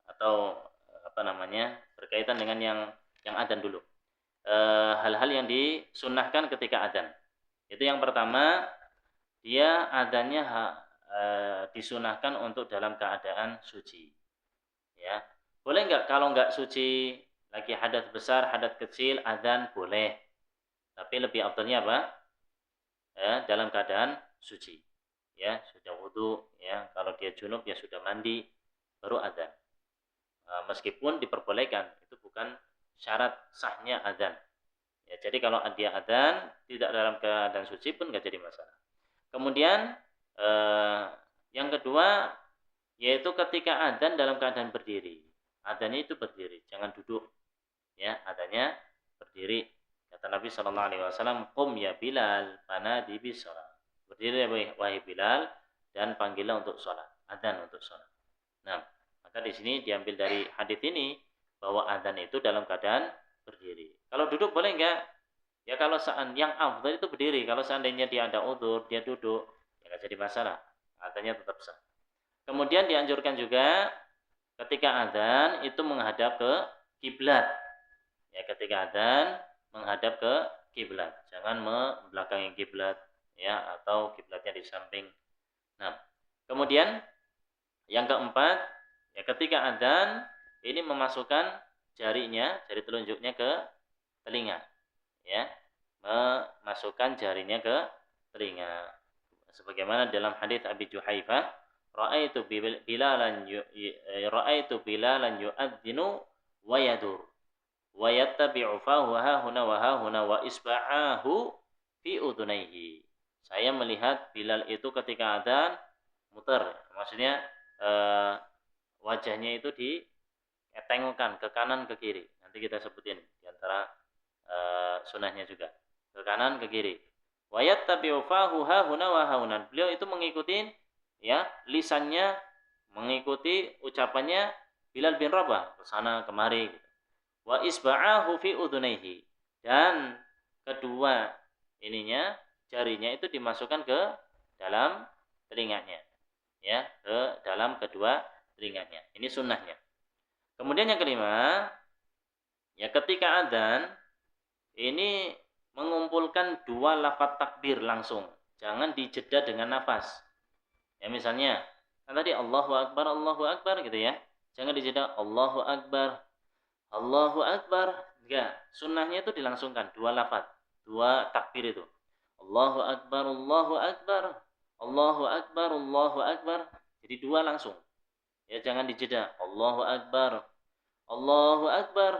atau berkaitan dengan yang adzan dulu. Hal-hal yang disunnahkan ketika adzan. Itu yang pertama, dia adzannya disunahkan untuk dalam keadaan suci. Ya, boleh nggak kalau nggak suci, lagi hadas besar, hadas kecil, adzan boleh. Tapi lebih afdalnya apa? Dalam keadaan suci. Ya, sudah wudu, ya. Kalau dia junub ya sudah mandi, baru adzan. meskipun diperbolehkan, itu bukan syarat sahnya adzan. Ya, jadi kalau dia adzan tidak dalam keadaan suci pun nggak jadi masalah. Kemudian yang kedua yaitu ketika adzan dalam keadaan berdiri. Adzannya itu berdiri, jangan duduk. Ya, adzannya berdiri. Kata Nabi Shallallahu Alaihi Wasallam, "Qum ya Bilal, panadi bis shalah." Berdiri wahai Bilal dan panggillah untuk sholat. Adzan untuk sholat. Nah, maka di sini diambil dari hadis ini bahwa adzan itu dalam keadaan berdiri. Kalau duduk boleh enggak? Ya kalau yang afdal itu berdiri. Kalau seandainya dia ada udzur, dia duduk, ya enggak jadi masalah. Adzannya tetap sah. Kemudian dianjurkan juga ketika adzan itu menghadap ke kiblat. Ya, ketika adzan menghadap ke kiblat. Jangan membelakangi kiblat ya atau kiblatnya di samping. Nah, kemudian yang keempat, ya ketika adzan ini memasukkan jari telunjuknya ke telinga. Ya, memasukkan jarinya ke telinga. Sebagaimana dalam hadis Abi Juhaifah, ra'aitu Bilalan yu'adzinu wa yadur wa yattabi'u fahu hahuna wa hahuna wa isba'ahu fi udunaihi. Saya melihat Bilal itu ketika adzan muter, maksudnya wajahnya itu ditengokkan ke kanan ke kiri. Nanti kita sebutin di antara sunahnya juga. Ke kanan ke kiri. Wa yattabi'u fahu hahuna wa hahuna. Beliau itu mengikuti ya, lisannya mengikuti ucapannya Bilal bin Rabah ke sana kemari. Wa isba'ahu fi udunaihi. Dan kedua jarinya itu dimasukkan ke dalam telinganya. Ya, ke dalam kedua telinganya. Ini sunnahnya. Kemudian yang kelima, ya ketika adzan ini mengumpulkan dua lafaz takbir langsung. Jangan dijeda dengan nafas. Ya misalnya, kan tadi Allahu Akbar gitu ya. Jangan dijeda Allahu Akbar. Enggak, sunnahnya itu dilangsungkan dua lafaz, dua takbir itu. Allahu Akbar, Allahu Akbar. Allahu Akbar, Allahu Akbar. Jadi dua langsung. Ya jangan dijeda. Allahu Akbar. Allahu Akbar.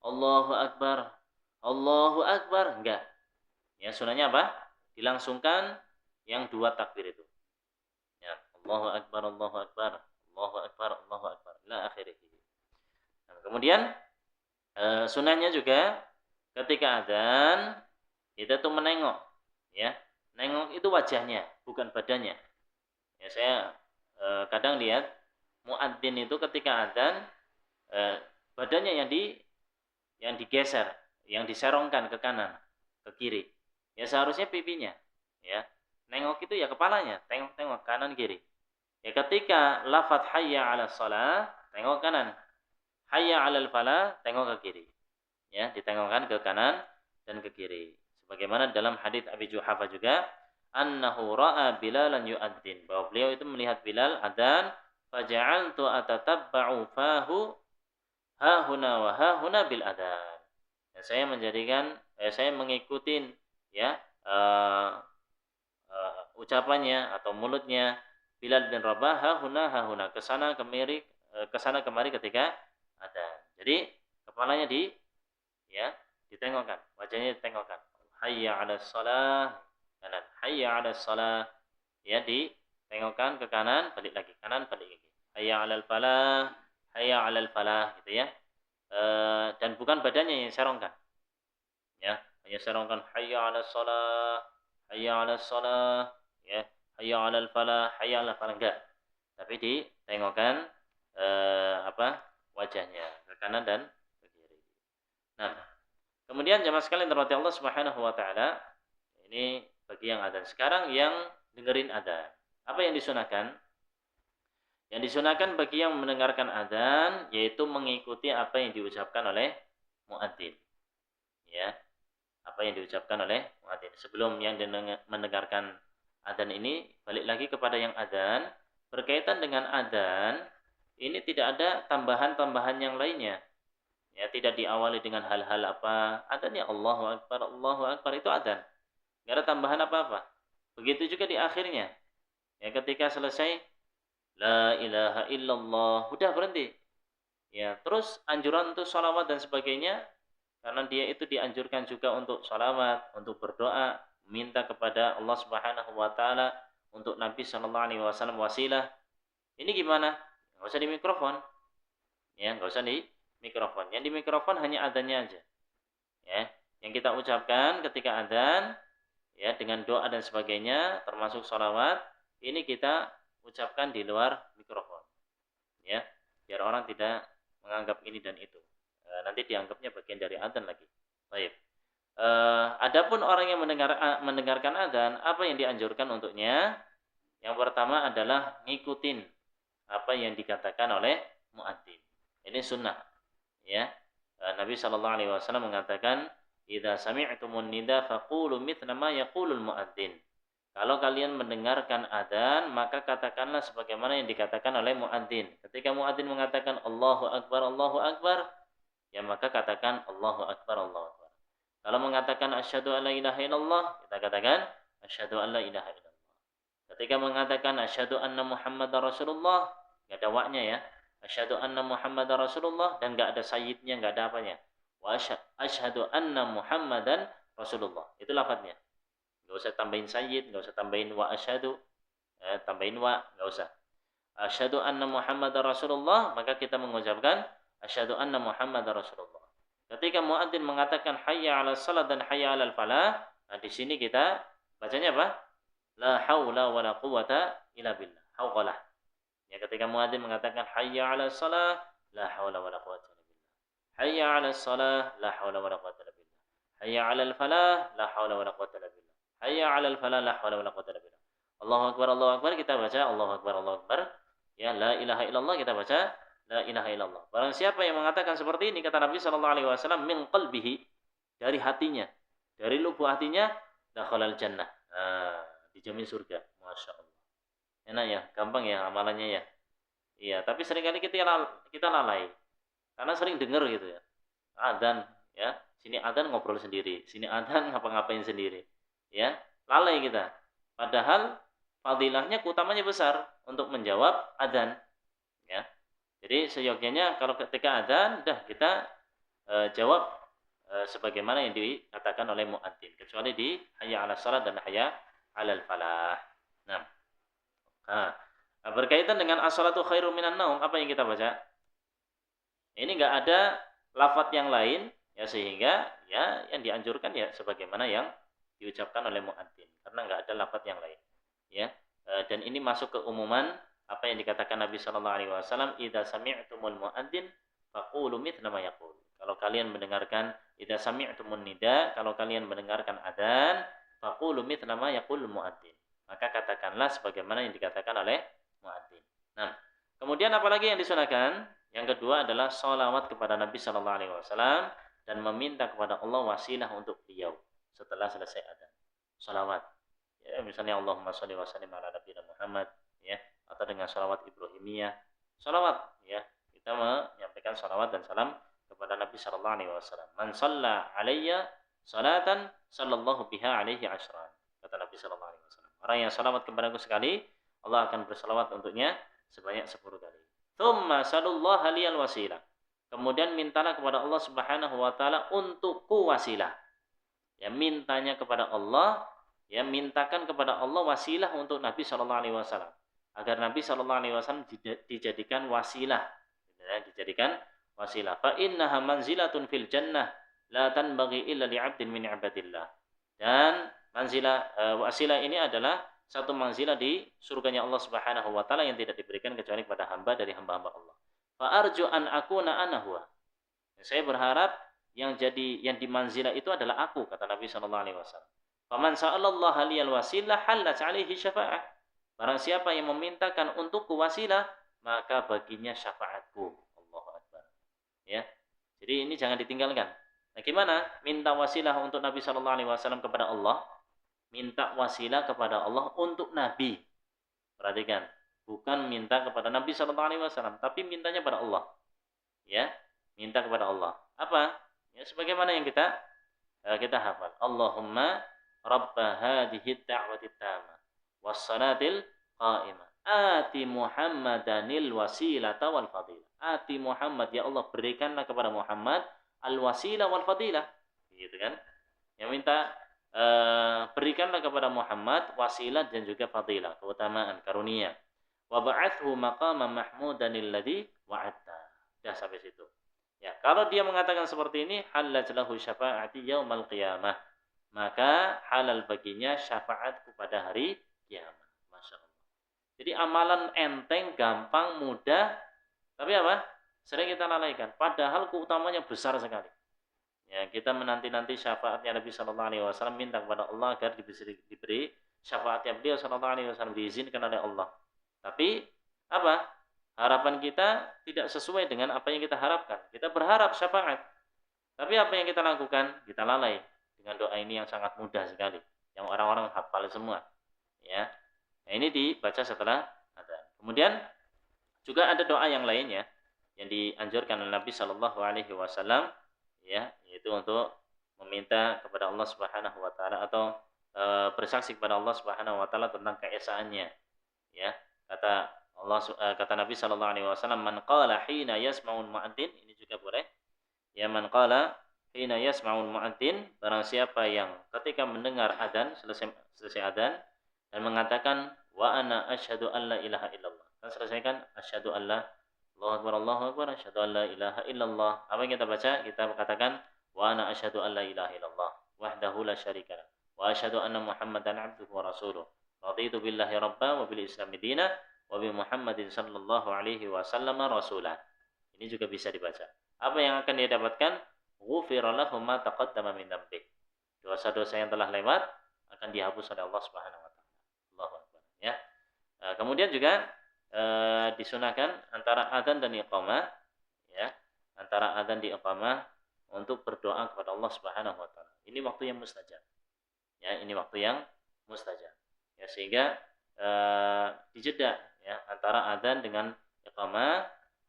Allahu Akbar. Allahu Akbar. Enggak. Ya sunnahnya apa? Dilangsungkan yang dua takbir itu. Ya, Allahu Akbar, Allahu Akbar. Allahu Akbar, Allahu Akbar. Ila akhirih. Nah, kemudian sunnahnya juga ketika adzan kita tuh menengok, ya. Nengok itu wajahnya, bukan badannya. Ya saya kadang lihat muadzin itu ketika adzan badannya yang digeser, yang diserongkan ke kanan, ke kiri. Ya seharusnya pipinya, ya. Nengok itu ya kepalanya, tengok kanan kiri. Ya ketika lafaz hayya 'alas shalah, tengok kanan. Hayya 'alal falah, tengok ke kiri. Ya, ditengokkan ke kanan dan ke kiri. Sebagaimana dalam hadis Abi Juhafah juga, annahu ra'a Bilalan yu'adzin, bahwa beliau itu melihat Bilal adzan, faja'altu atatabba'u fahu hahuna wa hahuna bil adzan. Dan saya mengikuti ya ucapannya atau mulutnya Bilal bin Rabah hahuna ke sana kemari ketika adzan. Jadi kepalanya ditengokkan, wajahnya ditengokkan. Hayya 'alas shalah, kanan. Hayya 'alas shalah, ya ditengokkan ke kanan, balik lagi kanan, balik lagi. Hayya 'alal falah, hayya 'alal falah gitu ya. Dan bukan badannya yang serongkan. Ya, hanya serongkan hayya 'alas shalah, hayya 'alas shalah, ya. Hayya 'alal falah, hayya 'alal falah enggak. Tapi ditengokkan wajahnya ke kanan dan ke kiri. Nah, kemudian jemaah sekalian dirahmati Allah Subhanahu wa taala, ini bagi yang adzan. Sekarang yang dengerin adzan. Apa yang disunahkan? Yang disunahkan bagi yang mendengarkan adzan yaitu mengikuti apa yang diucapkan oleh muadzin. Ya. Apa yang diucapkan oleh muadzin. Sebelum yang mendengarkan adzan ini balik lagi kepada yang adzan, berkaitan dengan adzan ini tidak ada tambahan-tambahan yang lainnya. Ya, tidak diawali dengan hal-hal apa. Adzan ya Allahu Akbar itu adzan. Enggak ada tambahan apa-apa. Begitu juga di akhirnya. Ya, ketika selesai la ilaha illallah, udah berhenti. Ya, terus anjuran untuk sholawat dan sebagainya, karena dia itu dianjurkan juga untuk sholawat, untuk berdoa, minta kepada Allah Subhanahu wa taala, untuk Nabi Shallallahu alaihi wasallam wasilah. Ini gimana? Enggak usah di mikrofon. Ya, enggak usah di mikrofon. Yang di mikrofon hanya adanya aja. Ya, yang kita ucapkan ketika adzan ya dengan doa dan sebagainya termasuk sholawat ini kita ucapkan di luar mikrofon ya biar orang tidak menganggap ini dan itu. Nanti dianggapnya bagian dari adzan lagi. Baik. Adapun orang yang mendengarkan adzan, apa yang dianjurkan untuknya? Yang pertama adalah ngikutin apa yang dikatakan oleh muadzin. Ini sunnah, ya. Nabi Shallallahu Alaihi Wasallam mengatakan, "Idza sami'tumun nida faqulu mithla ma yaqulul muadzin." Kalau kalian mendengarkan adzan, maka katakanlah sebagaimana yang dikatakan oleh muadzin. Ketika muadzin mengatakan Allahu Akbar, ya maka katakan Allahu Akbar, Allahu Akbar. Kalau mengatakan asyhadu an la ilaha illallah, kita katakan asyhadu an la ilaha illallah. Ketika mengatakan asyhadu anna Muhammadar Rasulullah, enggak ada waknya ya. Asyhadu anna Muhammadar Rasulullah dan enggak ada sayyidnya, enggak ada apanya. Wa asyhadu anna Muhammadan Rasulullah. Itu lafadznya. Enggak usah tambahin sayyid, enggak usah tambahin wa asyhadu, tambahin wa, enggak usah. Asyhadu anna Muhammadar Rasulullah, maka kita mengucapkan asyhadu anna Muhammadar Rasulullah. Ketika muadzin mengatakan hayya 'alas shalah dan hayya 'alal falah, nah di sini kita bacanya apa? La haula wala quwata illa billah. Hauqalah. Ya ketika muadzin mengatakan hayya 'alas shalah, la haula wala quwata illa billah. Hayya 'alas shalah, la haula wala quwata illa billah. Hayya 'alal falah, la haula wala quwata illa billah. Hayya 'alal falah, la haula wala quwata illa billah. Allahu akbar, kita baca Allahu akbar, Allahu akbar. Ya la ilaha illallah kita baca la ilaha illallah. Barang siapa yang mengatakan seperti ini kata Nabi sallallahu alaihi wasallam min qalbihi, dari hatinya, dari lubuk hatinya, dakhalal jannah. Nah, dijamin surga. Masya Allah. Enak ya, gampang ya amalannya ya. Iya, tapi seringkali kita lalai. Karena sering dengar gitu ya. Adzan ya, sini adzan ngobrol sendiri, sini adzan ngapa-ngapain sendiri. Ya, lalai kita. Padahal fadilahnya keutamanya besar untuk menjawab adzan ya. Jadi seyogyanya kalau ketika adzan dah kita jawab sebagaimana yang dikatakan oleh muadzin kecuali di hayya 'alas shalah dan hayya 'alal falah. Nah, berkaitan dengan as-salatu khairum minan naum, apa yang kita baca? Ini enggak ada lafaz yang lain ya sehingga ya yang dianjurkan ya sebagaimana yang diucapkan oleh muadzin karena enggak ada lafaz yang lain ya. Dan ini masuk ke umuman apa yang dikatakan Nabi Shallallahu alaihi wasallam, "Idza sami'tumul muadzin faqulu mithla ma yaqul." Kalau kalian mendengarkan idza sami'tumun nida, kalau kalian mendengarkan adzan, faqulu mithla ma yaqul muadzin. Maka katakanlah sebagaimana yang dikatakan oleh muadzin. Nah, kemudian apalagi yang disunahkan? Yang kedua adalah sholawat kepada Nabi Shallallahu alaihi wasallam dan meminta kepada Allah wasilah untuk beliau setelah selesai adzan. Sholawat. Ya, misalnya Allahumma sholli wa sallim ala nabiyina Muhammad ya, atau dengan sholawat Ibrahimiyah. Sholawat ya, kita menyampaikan sholawat dan salam kepada Nabi Shallallahu alaihi wasallam. Man shalla alayya salatan sallallahu biha alaihi asyran. Kata Nabi Shallallahu alaihi wasallam. Orang yang sholawat kepadaku sekali, Allah akan bersalawat untuknya sebanyak 10 kali. Tsumma sallallahu liyal wasilah. Kemudian mintalah kepada Allah Subhanahu wa taala untukku wasilah. Ya, mintanya kepada Allah, ya mintakan kepada Allah wasilah untuk Nabi Shallallahu alaihi wasallam. Agar Nabi Shallallahu alaihi wasallam dijadikan wasilah. Ya, dijadikan wasilah. Fa innaha manzilatun fil jannah la tanbaghi illa li'abdin min ibadillah. Dan wasilah ini adalah satu manzilah di surganya Allah Subhanahu wa taala yang tidak diberikan kecuali kepada hamba dari hamba-hamba Allah. Fa arju an akuna ana huwa. Saya berharap yang di manzilah itu adalah aku, kata Nabi sallallahu alaihi wasallam. Faman sa'alallaha liyal wasilah halat 'alaihi syafa'ah. Barang siapa yang memintakan untukku wasilah, maka baginya syafaatku. Allahu akbar. Ya. Jadi ini jangan ditinggalkan. Nah, gimana minta wasilah untuk Nabi sallallahu alaihi wasallam kepada Allah? Minta wasilah kepada Allah untuk Nabi. Perhatikan, bukan minta kepada Nabi sallallahu alaihi wasallam, tapi mintanya kepada Allah. Ya, minta kepada Allah. Apa? Ya, sebagaimana yang kita hafal. Allahumma rabb hadhihi ad-da'wati tammah was-salatil qa'imah ati Muhammadanil wasilata wal fadilah. Ati Muhammad, ya Allah berikanlah kepada Muhammad al wasilah wal fadilah. Gitu kan? Yang minta berikanlah kepada Muhammad wasilah dan juga fadilah, keutamaan, karunia. Wa ba'athu maqaman mahmudan alladhi wa'adta. Dah sampai situ. Ya, kalau dia mengatakan seperti ini, halat lahu syafa'ati yaumal qiyamah. Maka halal baginya syafaatku pada hari kiamat. Masya Allah. Jadi amalan enteng, gampang, mudah, tapi apa? Sering kita lalaikan. Padahal keutamanya besar sekali. Ya, kita menanti-nanti syafaatnya Nabi Sallallahu Alaihi Wasallam, minta kepada Allah agar diberi syafaatnya beliau Sallallahu Alaihi Wasallam, diizinkan oleh Allah. Tapi apa? Harapan kita tidak sesuai dengan apa yang kita harapkan. Kita berharap syafaat, tapi apa yang kita lakukan? Kita lalai dengan doa ini yang sangat mudah sekali, yang orang-orang hafal semua. Ya, nah, ini dibaca setelah adzan. Kemudian juga ada doa yang lainnya yang dianjurkan oleh Nabi Sallallahu Alaihi Wasallam, ya, yaitu untuk meminta kepada Allah Subhanahu Wa Taala atau bersaksi kepada Allah Subhanahu Wa Taala tentang keesaannya. Ya, kata Nabi Sallallahu Alaihi Wasallam, man qala hina yasma'ul mu'adzin, ini juga boleh. Ya, man qala hina yasma'ul mu'adzin, barang siapa yang ketika mendengar adzan, selesai adzan, dan mengatakan wa ana asyhadu an la ilaha illallah. Kan selesaikan asyhadu an la Allahu akbar asyhadu an la ilaha illallah. Apa yang kita baca? Kita katakan wa ana asyhadu an la ilaha illallah wahdahu la syarika lah wa asyhadu anna Muhammadan abduhu wa rasuluh. Raditu billahi rabba wa bil islami dina wa bi Muhammadin sallallahu alaihi wasallam rasulah. Ini juga bisa dibaca. Apa yang akan dia dapatkan? Ghufira lahu ma taqaddama min dzambi. Dosa-dosa yang telah lewat akan dihapus oleh Allah Subhanahu wa taala. Allahu akbar, ya. Kemudian juga disunahkan antara adzan dan iqamah, ya. Antara adzan dan iqamah untuk berdoa kepada Allah Subhanahu wa taala. Ini waktu yang mustajab. Ya, ini waktu yang mustajab. Ya, sehingga dijeda, ya, antara adzan dengan iqamah,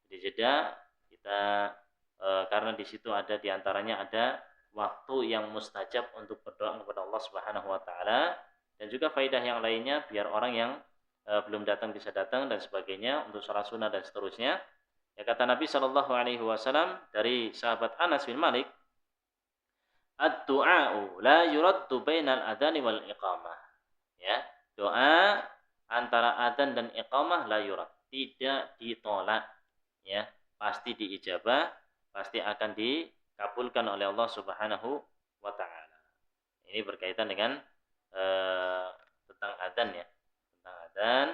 dijeda kita karena di situ ada diantaranya ada waktu yang mustajab untuk berdoa kepada Allah Subhanahu wa taala, dan juga faidah yang lainnya biar orang yang belum datang bisa datang dan sebagainya untuk sholat sunnah dan seterusnya. Ya, kata Nabi Shallallahu Alaihi Wasallam dari sahabat Anas bin Malik, ad-du'a'u la yuraddu bainal adani wal iqamah. Ya, doa antara adzan dan iqamah la yurad, tidak ditolak, ya, pasti diijabah, pasti akan dikabulkan oleh Allah Subhanahu wa taala. Ini berkaitan dengan tentang adzan, ya. Tentang adzan,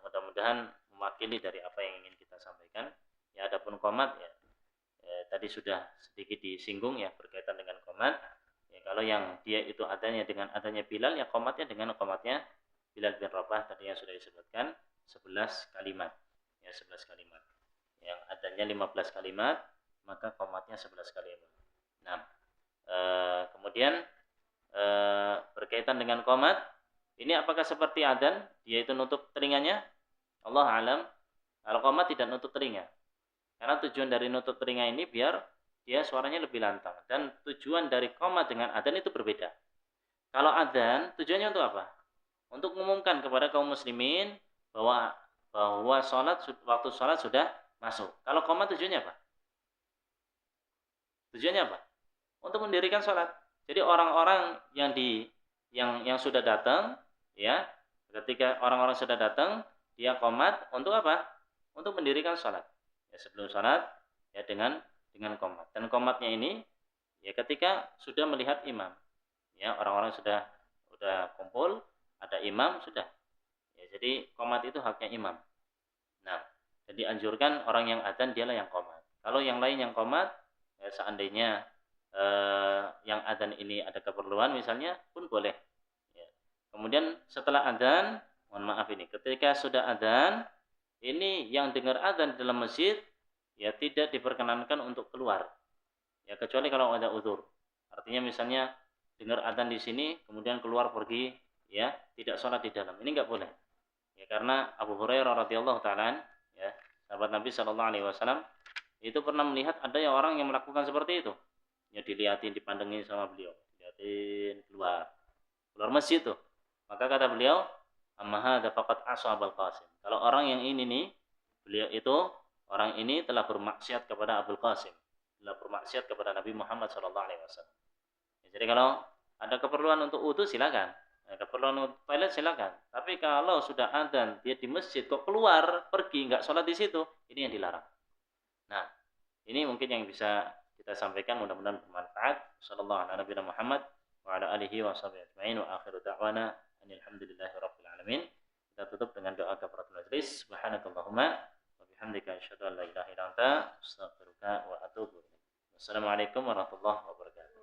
mudah-mudahan mewakili dari apa yang ingin kita sampaikan. Ya, adapun qomat, ya, tadi sudah sedikit disinggung, ya, berkaitan dengan qomat. Ya, kalau yang dia itu adanya dengan adanya Bilal, ya qomatnya dengan qomatnya Bilal bin Rabah tadi yang sudah disebutkan 11 kalimat. Ya, 11 kalimat. Yang adanya 15 kalimat, maka qomatnya 11 kalimat. Nah, kemudian berkaitan dengan qomat, ini apakah seperti adzan, dia itu nutup telinganya? Allah alam. Kalau qomat tidak nutup telinga. Karena tujuan dari nutup telinga ini biar dia suaranya lebih lantang. Dan tujuan dari qomat dengan adzan itu berbeda. Kalau adzan tujuannya untuk apa? Untuk mengumumkan kepada kaum muslimin bahwa waktu sholat sudah masuk. Kalau qomat tujuannya apa? Tujuannya apa? Untuk mendirikan sholat. Jadi orang-orang yang sudah datang, ya, ketika orang-orang sudah datang, dia qomat untuk apa? Untuk mendirikan sholat. Ya, sebelum sholat, ya, dengan qomat. Dan qomatnya ini, ya, ketika sudah melihat imam, ya, orang-orang sudah kumpul, ada imam sudah. Ya, jadi qomat itu haknya imam. Nah, jadi anjurkan orang yang adzan dialah yang qomat. Kalau yang lain yang qomat, ya, seandainya yang adzan ini ada keperluan misalnya pun boleh. Ya. Kemudian setelah adzan, mohon maaf ini, ketika sudah adzan, ini yang dengar adzan di dalam masjid, ya, tidak diperkenankan untuk keluar. Ya, kecuali kalau ada uzur. Artinya misalnya dengar adzan di sini, kemudian keluar pergi, ya, tidak sholat di dalam. Ini enggak boleh. Ya, karena Abu Hurairah radhiyallahu taala, ya, sahabat Nabi Shallallahu Alaihi Wasallam, itu pernah melihat ada yang orang yang melakukan seperti itu. Ya, dilihatin, dipandengin sama beliau, dilihatin keluar masjid tuh. Maka kata beliau, Amma hadza faqad asa Abul Qasim. Kalau orang yang ini nih, beliau itu orang ini telah bermaksiat kepada Abul Qasim, telah bermaksiat kepada Nabi Muhammad sallallahu alaihi wasallam. Ya, jadi kalau ada keperluan untuk wudu silakan. Keperluan untuk toilet silakan. Tapi kalau sudah adzan dia di masjid kok keluar pergi nggak sholat di situ, ini yang dilarang. Nah, ini mungkin yang bisa kita sampaikan, mudah-mudahan bermanfaat. Sallallahu alaihi wasallam Muhammad wa ala alihi wa sahbihi ajma'in wa akhiru da'wana alhamdulillahi rabbil alamin. Kita tutup dengan doa kafaratul majlis. Subhanakallahumma wa bihamdika asyhadu an la ilaha illa anta astaghfiruka wa atubu ilaik. Wassalamualaikum warahmatullahi wabarakatuh.